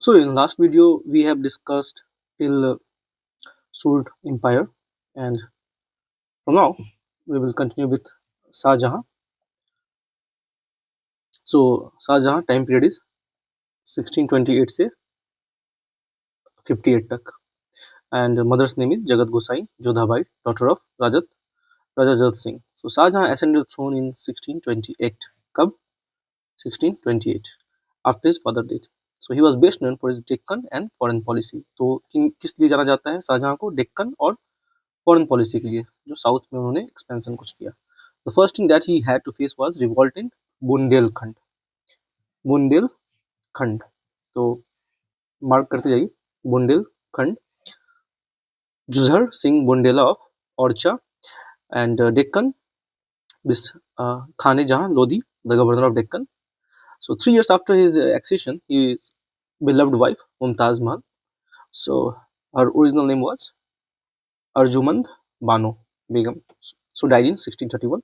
So in last video we have discussed till Sood Empire, and from now we will continue with Shah Jahan. So Shah Jahan time period is 1628 से 58 तक, and mother's name is Jagat Gosai Jodhabai, daughter of Raja Jat Singh. So Shah Jahan ascended the throne in 1628. कब? 1628, after his father death. So he was best known for his Deccan and foreign policy. तो किस लिए जाना जाता है शाहजहां को? डेक्कन और foreign policy के लिए, जो साउथ में उन्होंने एक्सपेंशन कुछ किया. The first thing that he had to face was revolt in Bundelkhand. Bundelkhand, तो मार्क करते जाइए. बुंदेलखंड, जुझर सिंह बुंडेला ऑफ ओरछा, एंड डेक्कन दिस Khan-e Jahan Lodi, the governor of Deccan. So 3 years after his accession, his beloved wife Mumtaz Mahal, so her original name was Arjumand Bano Begum, so died in 1631.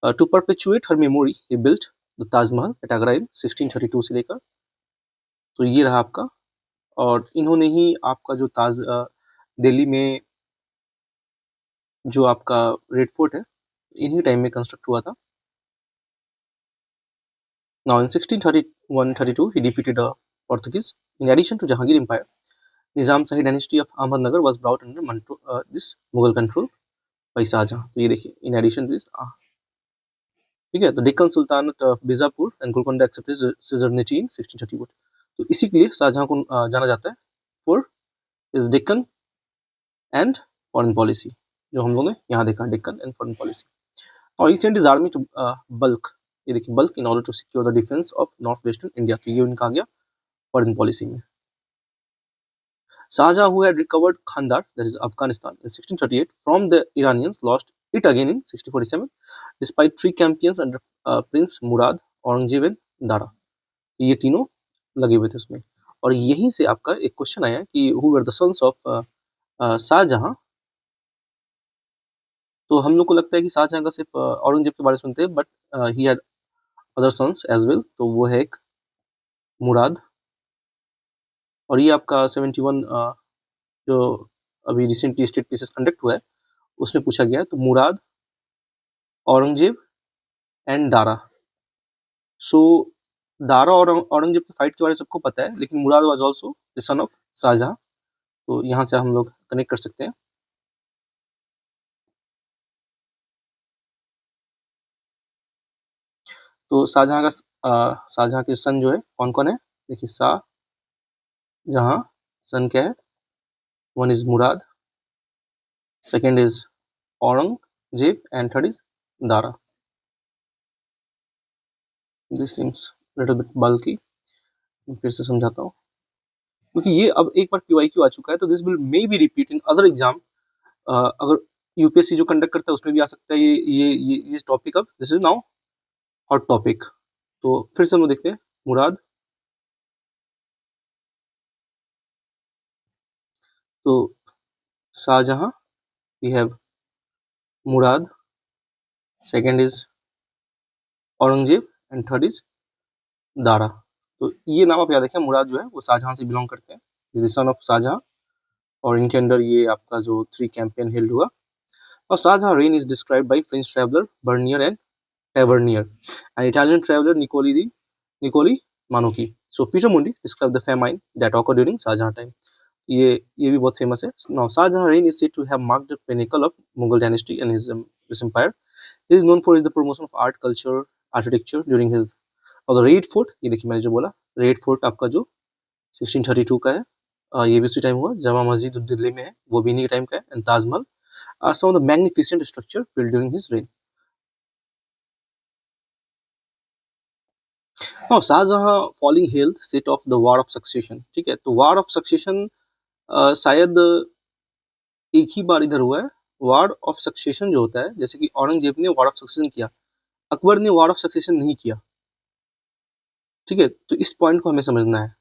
To perpetuate her memory, he built the Taj Mahal at Agra in 1632 से लेकर. तो ये रहा आपका, और इन्होंने ही आपका जो ताज दिल्ली में जो आपका रेड फोर्ट है, इन्हीं टाइम में कंस्ट्रक्ट हुआ था. Now in 1631-32 he defeated the Portuguese. In addition to Jahangir Empire, Nizam Shahi dynasty of Ahmednagar was brought under this Mughal control by Shah Jahan. तो ये देखिए, in addition to this, ठीक है, तो Deccan सुल्तानत Bijapur and Golconda accepted सिजरनिटी इन 1631. तो इसी के लिए शाहजहां को जाना जाता है for is Deccan and foreign policy, जो हम लोगों ने यहाँ देखा, डेक्कन एंड फॉरेन पॉलिसी. और he sent his army to Balkh, ये देखिए, Balkh in order to secure the defence of north western India. तो ये उनका आ गया फॉरेन पॉलिसी में. Shahjahan, who had recovered Khandar, that is Afghanistan, in 1638 from the Iranians, lost it again in 1647, despite 3 campaigns under Prince Murad, Aurangzeb and Dara. ये तीनों लगे हुए थे उसमें. और यहीं से आपका एक क्वेश्चन आया कि who were the sons of Shahjahan. तो हम लोग को लगता है कि शाहजहां का सिर्फ औरंगजेब के बारे में सुनते हैं, but he had other sons as well. तो वो है एक मुराद, और ये आपका 71 जो अभी रिसेंटली स्टेट पीसेस कंडक्ट हुआ है उसमें पूछा गया है. तो मुराद, औरंगजेब एंड दारा. सो दारा और औरंगजेब की फाइट के बारे में सबको पता है, लेकिन Murad was also the son of Shahjahan. तो यहाँ से हम लोग कनेक्ट कर सकते हैं. तो शाहजहां के सन जो है कौन कौन है, देखिए. शाहजहां सन क्या है? One is Murad, second is Aurangzeb, and third is Dara. This seems little bit bulky. फिर से समझाता हूँ, क्योंकि ये अब एक बार PYQ आ चुका है, तो this will may be repeat in other exam. अगर यूपीएससी जो कंडक्ट करता है उसमें भी आ सकता है ये टॉपिक. अब this is now hot topic. तो फिर से हम लोग देखते हैं. मुराद, तो Shahjahan, we have Murad, second is Aurangzeb, and third is Dara. तो ये नाम आप याद रखें. मुराद जो है वो शाहजहां से बिलोंग करते हैं, is the son of Shahjahan, और इनके अंडर ये आपका जो 3 कैंपेन हेल्ड हुआ. और Shahjahan reign is described by French traveller Bernier and Tavernier, and Italian traveler Niccoli Manocchi. So Peter Mundi described the famine that occurred during Shah Jahan time. ये भी बहुत फेमस है. Now Shah Jahan reign is said to have marked the pinnacle of Mughal dynasty and his empire. He is known for the promotion of art, culture, architecture during his. और the Red Fort, ये देखिए मैंने जो बोला, Red Fort आपका जो 1632 का है, ये भी उसी टाइम हुआ. जामा मस्जिद दिल्ली में है, वो भी इन्हीं टाइम का है. And Taj Mahal are some of the magnificent structure built during his reign. Now Shahjahan falling health set off the war of succession. ठीक है, तो वॉर ऑफ सक्सेशन शायद एक ही बार इधर हुआ है. वॉर ऑफ सक्सेशन जो होता है, जैसे कि औरंगजेब ने वॉर ऑफ सक्सेशन किया, अकबर ने वॉर ऑफ सक्सेशन नहीं किया. ठीक है, तो इस पॉइंट को हमें समझना है.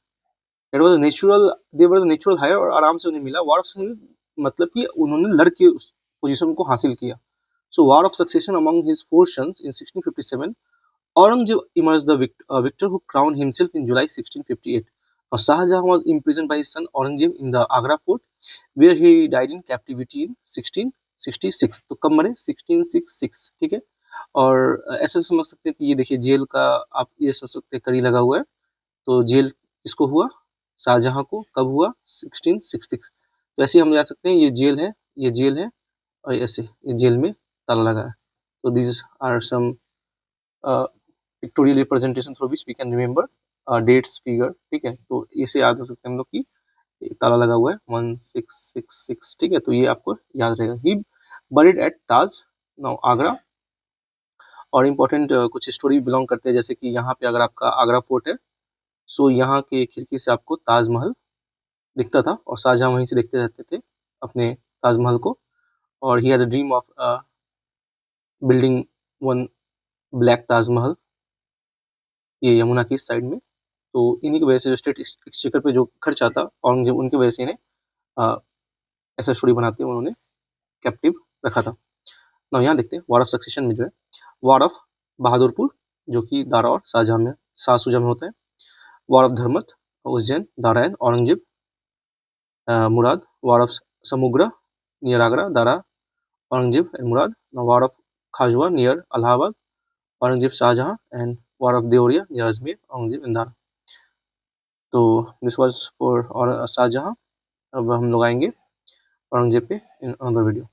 It was natural, they were natural heir, और आराम से उन्हें मिला. वॉर ऑफ सक्सेशन मतलब कि उन्होंने लड़ के उस पोजीशन को हासिल किया. So war of succession among his 4 sons in 1657, Aurangzeb emerged the victor who crowned himself in July 1658. Now, Shahjahan was imprisoned by his son Aurangzeb in the Agra fort, where he died in captivity in 1666. तो कब मरे? 1666, ठीक है। और ऐसे समझ सकते हैं कि ये देखिए जेल का, आप ये समझ सकते हैं कड़ी लगा हुआ है, तो जेल किसको हुआ? शाहजहां को। कब हुआ? 1666। तो ऐसे हम जा सकते हैं, ये जेल है, ये जेल है, और ऐसे ये जेल में ताला लगा है। तो these are some pictorial representation through which we can remember dates figure, ठीक है। तो इसे याद रख सकते हैं हम लोग कि ताला लगा हुआ है 1666, ठीक है। तो ये आपको याद रहेगा। ही बरीड एट ताज, नाउ आगरा। और इम्पोर्टेंट कुछ स्टोरी बिलोंग करते हैं, जैसे कि यहाँ पे अगर आपका आगरा फोर्ट है, सो यहाँ के खिड़की से आपको ताजमहल दिखता था, और शाहजहां वहीं से देखते रहते थे अपने ताजमहल को। और he has a dream of building one black Taj Mahal, ये यमुना की इस साइड में। तो इन्हीं की वजह से जो स्टेट एक्सचेकर पे जो खर्च आता औरंगजेब, उनकी वजह से इन्हें ऐसा स्टोरी बनाते हैं, उन्होंने कैप्टिव रखा था। ना यहाँ देखते हैं वॉर ऑफ सक्सेशन में जो है, वॉर ऑफ बहादुरपुर, जो कि दारा और शाहजहां में, शाहसुजा में होता है। War of Dharmat, Ujjain, Dara and Aurangzeb, Murad. War of Samugarh near Agra, Dara, Aurangzeb and Murad. War of Khajwa near Allahabad, Aurangzeb, Shahjahan and war of Deorai near Ajmer, Aurangzeb and Dara. तो दिस वाज फॉर और शाहजहां। अब हम लोग आएंगे औरंगजेब पे इन अनदर वीडियो।